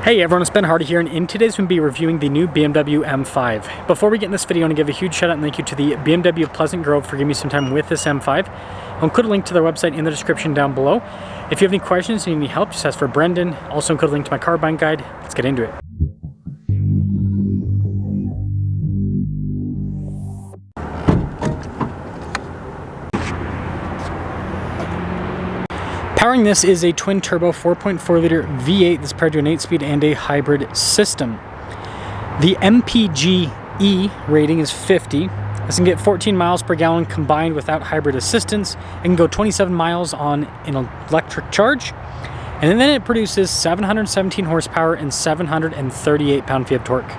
Hey everyone, it's Ben Hardy here, and in today's we'll be reviewing the new BMW M5. Before we get in this video, I want to give a huge shout out and thank you to the BMW of Pleasant Grove for giving me some time with this M5. I'll include a link to their website in the description down below. If you have any questions and you need any help, just ask for Brendan. Also include a link to my car buying guide. Let's get into it. Powering this is a twin-turbo 4.4 liter V8 that's paired to an 8-speed and a hybrid system. The MPG rating is 50. This can get 14 miles per gallon combined without hybrid assistance. It can go 27 miles on an electric charge. And then it produces 717 horsepower and 738 pound-feet of torque.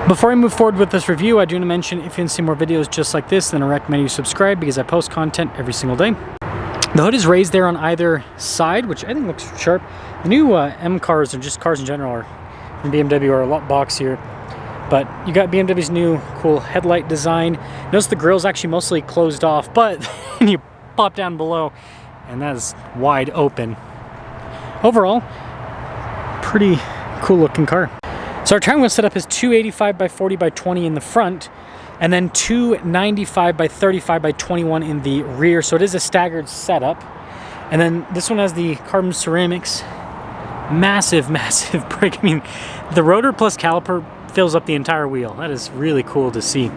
Before I move forward with this review, I do want to mention if you want to see more videos just like this, then I recommend you subscribe because I post content every single day. The hood is raised there on either side, which I think looks sharp. The new M cars, or just cars in general, are from BMW, are a lot boxier. But you got BMW's new cool headlight design. Notice the grille's actually mostly closed off, but you pop down below and that is wide open. Overall, pretty cool looking car. So our triangle setup is 285 by 40 by 20 in the front, and then 295 by 35 by 21 in the rear. So it is a staggered setup. And then this one has the carbon ceramics. Massive, massive brake. I mean, the rotor plus caliper fills up the entire wheel. That is really cool to see.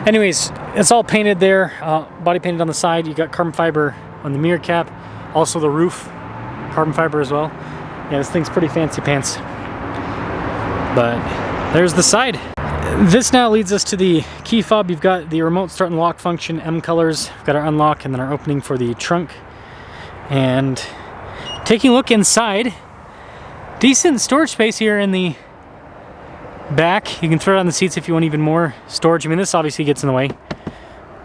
Anyways, it's all painted there, body painted on the side. You got carbon fiber on the mirror cap. Also the roof, carbon fiber as well. Yeah, this thing's pretty fancy pants. But there's the side. This now leads us to the key fob. You've got the remote start and lock function, M colors. We've got our unlock and then our opening for the trunk. And taking a look inside, decent storage space here in the back. You can throw it on the seats if you want even more storage. I mean, this obviously gets in the way.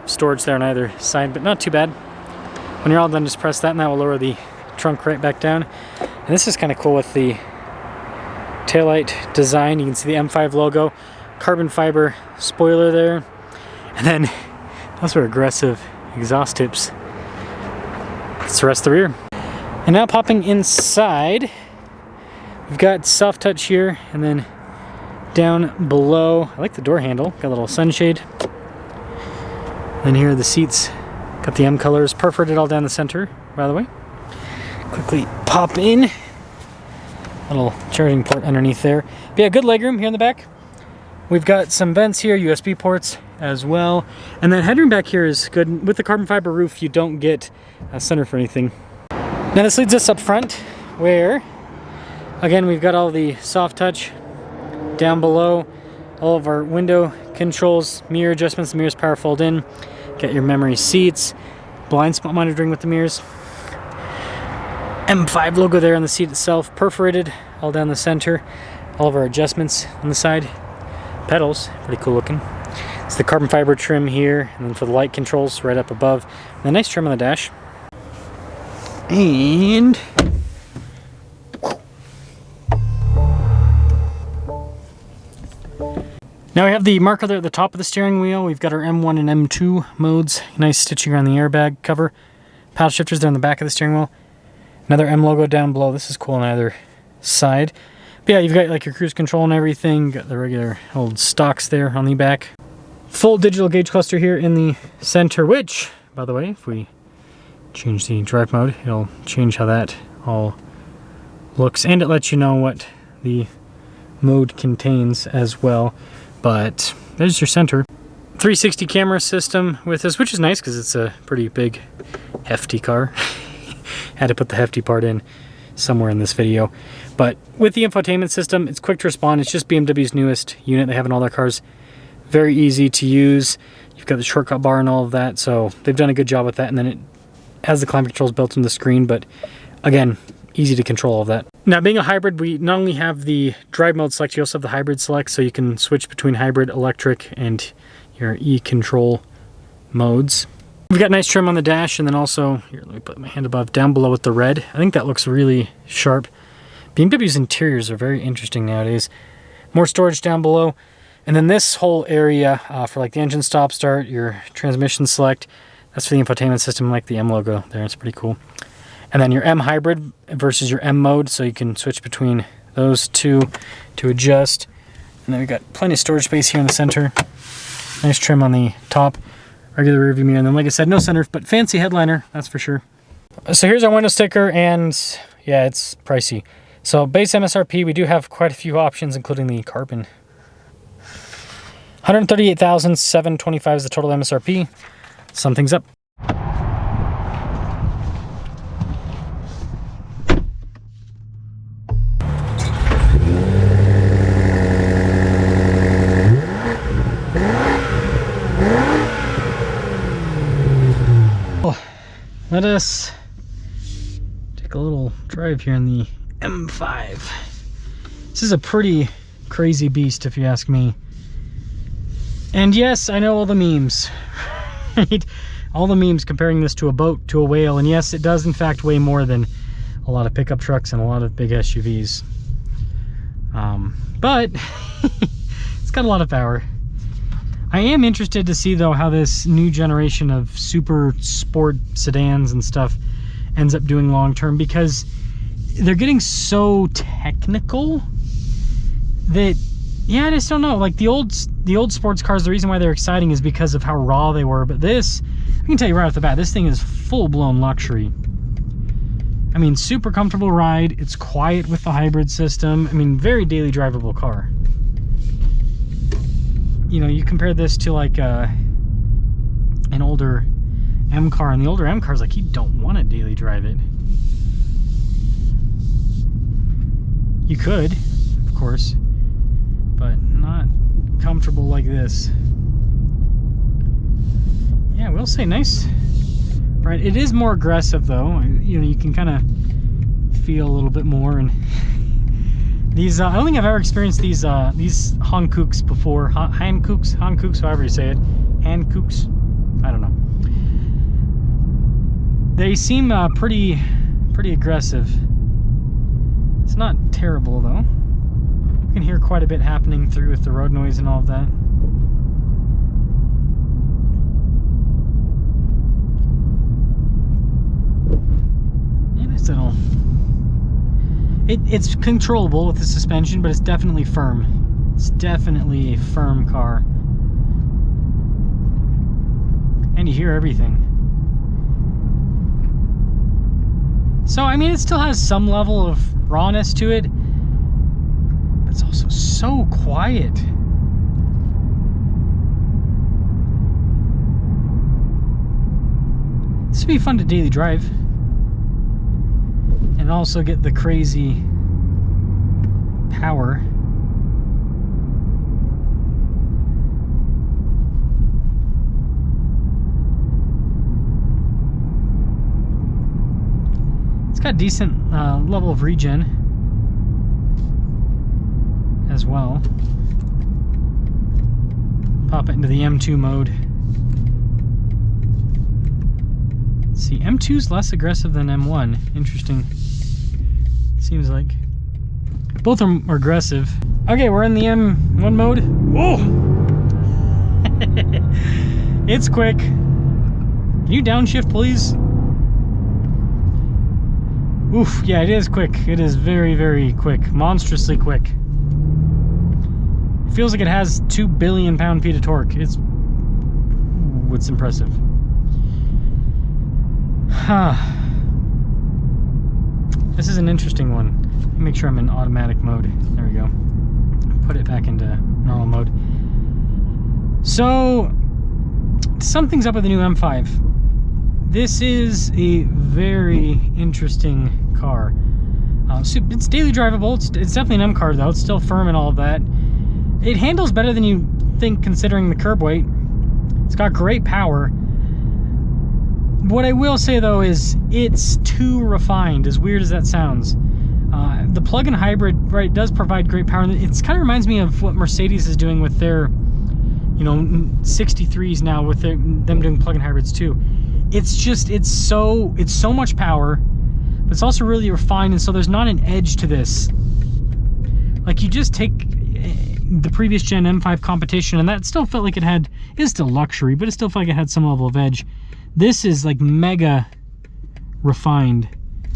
Storage there on either side, but not too bad. When you're all done, just press that and that will lower the trunk right back down. And this is kind of cool with the taillight design. You can see the M5 logo, carbon fiber spoiler there, and then those are aggressive exhaust tips. That's the rest of the rear. And now popping inside, we've got soft touch here, and then down below, I like the door handle, got a little sunshade. And here are the seats, got the M colors perforated all down the center, by the way. Quickly pop in. Little charging port underneath there. But yeah, good legroom here in the back. We've got some vents here, USB ports as well. And then headroom back here is good. With the carbon fiber roof, you don't get a center for anything. Now this leads us up front where, again, we've got all the soft touch down below. All of our window controls, mirror adjustments, the mirrors power fold in. Got your memory seats, blind spot monitoring with the mirrors. M5 logo there on the seat itself, perforated all down the center. All of our adjustments on the side. Pedals, pretty cool looking. It's the carbon fiber trim here, and then for the light controls right up above. And a nice trim on the dash. And now we have the marker there at the top of the steering wheel. We've got our M1 and M2 modes. Nice stitching around the airbag cover. Paddle shifters there on the back of the steering wheel. Another M logo down below. This is cool on either side. But yeah, you've got like your cruise control and everything. Got the regular old stocks there on the back. Full digital gauge cluster here in the center, which, by the way, if we change the drive mode, it'll change how that all looks. And it lets you know what the mode contains as well. But there's your center. 360 camera system with this, which is nice because it's a pretty big, hefty car. Had to put the hefty part in somewhere in this video. But with the infotainment system, it's quick to respond. It's just BMW's newest unit they have in all their cars. Very easy to use. You've got the shortcut bar and all of that, so they've done a good job with that. And then it has the climate controls built into the screen, but again, easy to control all of that. Now, being a hybrid, we not only have the drive mode select, you also have the hybrid select, so you can switch between hybrid, electric, and your e-control modes. We've got nice trim on the dash, and then also, here, let me put my hand above, down below with the red. I think that looks really sharp. BMW's interiors are very interesting nowadays. More storage down below. And then this whole area for like the engine stop start, your transmission select, that's for the infotainment system, like the M logo there. It's pretty cool. And then your M hybrid versus your M mode, so you can switch between those two to adjust. And then we've got plenty of storage space here in the center. Nice trim on the top, regular rear view mirror, and then like I said, no sunroof, but fancy headliner, that's for sure. So here's our window sticker, and yeah, it's pricey. So base MSRP, we do have quite a few options, including the carbon. $138,725 is the total MSRP. Something's up. Let us take a little drive here in the M5. This is a pretty crazy beast, if you ask me. And yes, I know all the memes, right? All the memes comparing this to a boat, to a whale. And yes, it does in fact weigh more than a lot of pickup trucks and a lot of big SUVs. But it's got a lot of power. I am interested to see though how this new generation of super sport sedans and stuff ends up doing long term, because they're getting so technical that, yeah, I just don't know. Like the old sports cars, the reason why they're exciting is because of how raw they were. But this, I can tell you right off the bat, this thing is full-blown luxury. I mean, super comfortable ride. It's quiet with the hybrid system. I mean, very daily drivable car. You know, you compare this to like an older M car, and the older M cars, like, you don't want to daily drive it. You could, of course, but not comfortable like this. Yeah, we'll say nice. Right, it is more aggressive though. You know, you can kind of feel a little bit more. And these, I don't think I've ever experienced these Hankooks before. Hankooks, however you say it. Hankooks, I don't know. They seem pretty aggressive. It's not terrible though. You can hear quite a bit happening through with the road noise and all of that. Yeah, nice little. It's controllable with the suspension, but it's definitely firm. It's definitely a firm car. And you hear everything. So, I mean, it still has some level of rawness to it, but it's also so quiet. This would be fun to daily drive. And also get the crazy power. It's got decent level of regen as well. Pop it into the M2 mode. Let's see, M2's less aggressive than M1. Interesting. Seems like both are aggressive. Okay, we're in the M1 mode. Whoa! It's quick. Can you downshift, please? Oof, yeah, it is quick. It is very, very quick. Monstrously quick. It feels like it has 2 billion pound-feet of torque. It's impressive. This is an interesting one. Let me make sure I'm in automatic mode. There we go. Put it back into normal mode. So, something's up with the new M5. This is a very interesting car. It's daily drivable. It's definitely an M car though. It's still firm and all of that. It handles better than you think considering the curb weight. It's got great power. What I will say though is it's too refined, as weird as that sounds. The plug-in hybrid, right, does provide great power. It kind of reminds me of what Mercedes is doing with their, you know, 63s now, with them doing plug-in hybrids too. It's just, it's so much power, but it's also really refined, and so there's not an edge to this. Like, you just take the previous gen M5 competition, and that still felt like it is still luxury, but it still felt like it had some level of edge. This is like mega refined.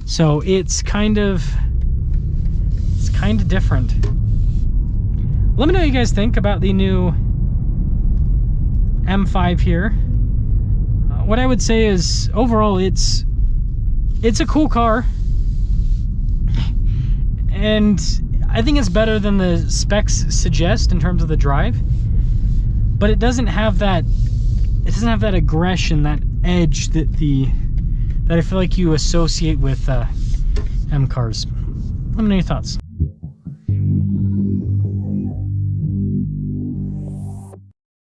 So it's kind of different. Let me know what you guys think about the new M5 here. What I would say is overall it's a cool car, and I think it's better than the specs suggest in terms of the drive, but it doesn't have that aggression, that edge that I feel like you associate with M cars. Let me know your thoughts.